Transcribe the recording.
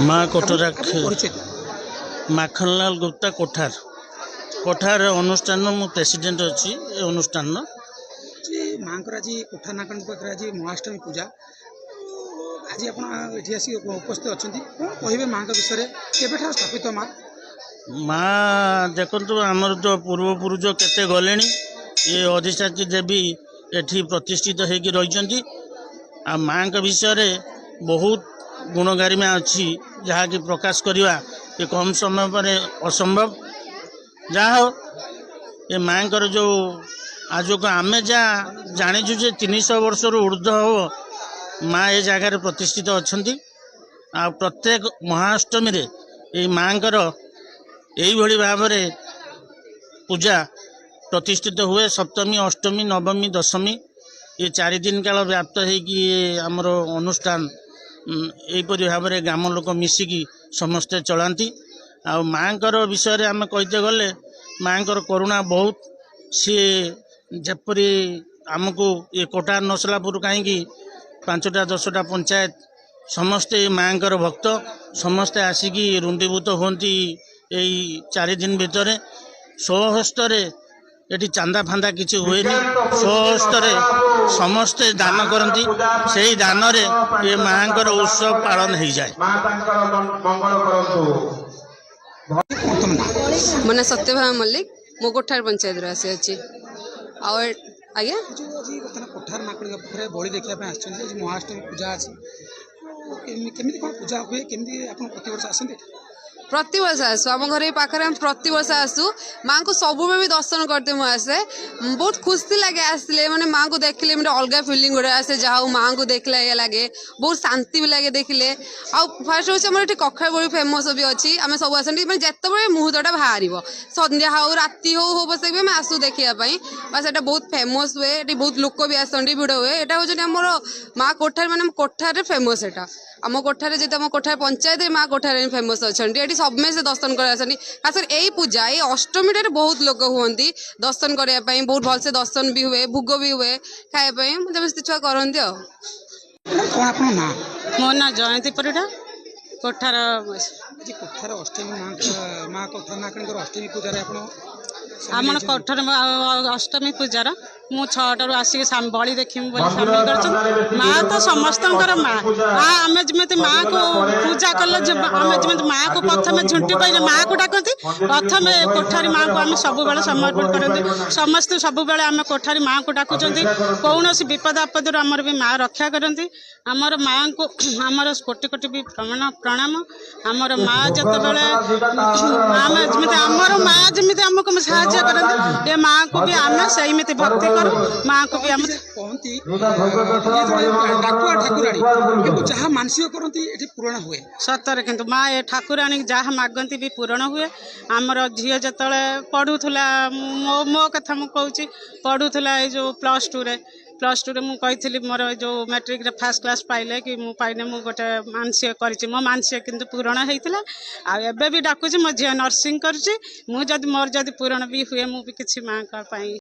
माँ कोठरा परिचय माखनलाल गुप्ता कोठार कोठार अनुष्ठान मु प्रेसिडेंट अच्छी अनुष्ठान माँ आज कोठा नाकन पाखे आज महाअष्टमी पूजा आज आपठी आसी उपस्थित अच्छा कौन कहे माँ विषय के स्थापित माँ माँ देखु आमर तो पूर्वपुरुष केते गले ये अधिष्ठात्री देवी एठी प्रतिष्ठित होगी रही आ माँ विषय बहुत गुणगारिमा अच्छी जहाँकि प्रकाश करवा ये कम समय पर असंभव जहाँ हो ये माँ जो आज को आम जहाँ जाचु 300 वर्ष ऊर्ध्व हो माँ ये जगार प्रतिष्ठित अच्छा आ प्रत्येक महाअष्टमी रे ये माँ यही भाव पूजा प्रतिष्ठित हुए सप्तमी अष्टमी नवमी दशमी ये 4 दिन काल व्याप्त होगी आमर अनुष्ठान यहीपरि भाव में ग्राम लोक मिसिकी समस्ते चलाती आ माँ विषय आम कहते गले माँ करुणा बहुत सी जपरी आमको ये कोटार नसलापुर कहीं 5टा 10टा पंचायत समस्ते माँ भक्त समस्ते आसिकी रुंडीभूत होती यही 4 दिन भितर स्वहस्तर ये चांदा फांदा किसी हुए स्वहस्तर समस्ते दान करती से ही दान ये माँ उत्सव पालन हो जाए। मन सत्यभामा मल्लिक मो कोठार पंचायत आसी अच्छी और आज्ञा कोठार नाकड़ी पाखे बड़ी देखा महाअष्टमी पूजा अच्छी कौन पूजा हुए केमी आप प्रत वर्ष आसते प्रति वर्ष आसू आम घर पाखे हम प्रति वर्ष आसू माँ को सब भी दर्शन करते मुझे आसे बहुत खुशी लगे आसले मैंने माँ को देखले मतलब अलग फिलिंग गोटे आसे जहाँ माँ को देखला ये लगे बहुत शांति भी लगे देखले आउ फास्ट हूँ आम ये कखार बड़ी फेमस भी अच्छी आम सब आसती मैंने जिते मुहूर्तटा बाहर संध्या हो राति हो बस भी आम आसू देखापी बस ये बहुत फेमस हुए ये बहुत लोक भी आसती भिड़ हुए यहाँ हूँ आमर माँ कोठार मैंने कोठार फेमस यहाँ आम कोठार जी आम कोठार पंचायत माँ कोठार फेमस अच्छा ये सबमें से दर्शन कर खास यही पूजा ये अष्टमी बहुत लोक हुंती दर्शन करने बहुत भलसे दर्शन भी हुए भोग भी हुए खायापी मजामस्ती छुआ करती मो ना जयंती परिड़ा कोठार कोठार अष्टमी माँ कोठार नाकड़ी अष्टमी पूजा आम कोठार अष्टमी पूजार मु 6टारू आसिक बड़ी देखी सामिल कर माँ तो समस्त माँ आम जमी माँ को पूजा कले आम जमी माँ को प्रथम झुंटी कहले माँ को डाकती प्रथम कोठारी माँ को आम सब समर्पण करते समस्त सब आम कोठारी माँ को डाकुं कौन विपद आपद आमर भी माँ रक्षा करती आमर माँ को आमर कोटि कोटि भी प्रणाम आमर माँ जिते आम जमी आमर माँ जमी आमको साहाଯ୍य करती ये माँ को भी आम सेमती भक्ति करूँ माँ को भी आम कहती जहाँ मानसिक करती पूरण हुए सतरे किंतु माँ ये ठाकुराणी जहाँ मागती भी पूरण हुए आमर झील जो पढ़ुला मो कथा मुझे कहूँ पढ़ुला जो +2 रे मुझे मोर जो मैट्रिक रे फर्स्ट क्लास पाइले कि मु पाइने मु गोटे मानसिक करी मो मानसिक किंतु पूरण होता आबे भी डाकुची मो झी नर्सिंग करुँची मोर जदि पूरण भी हुए मु भी किसी माँ का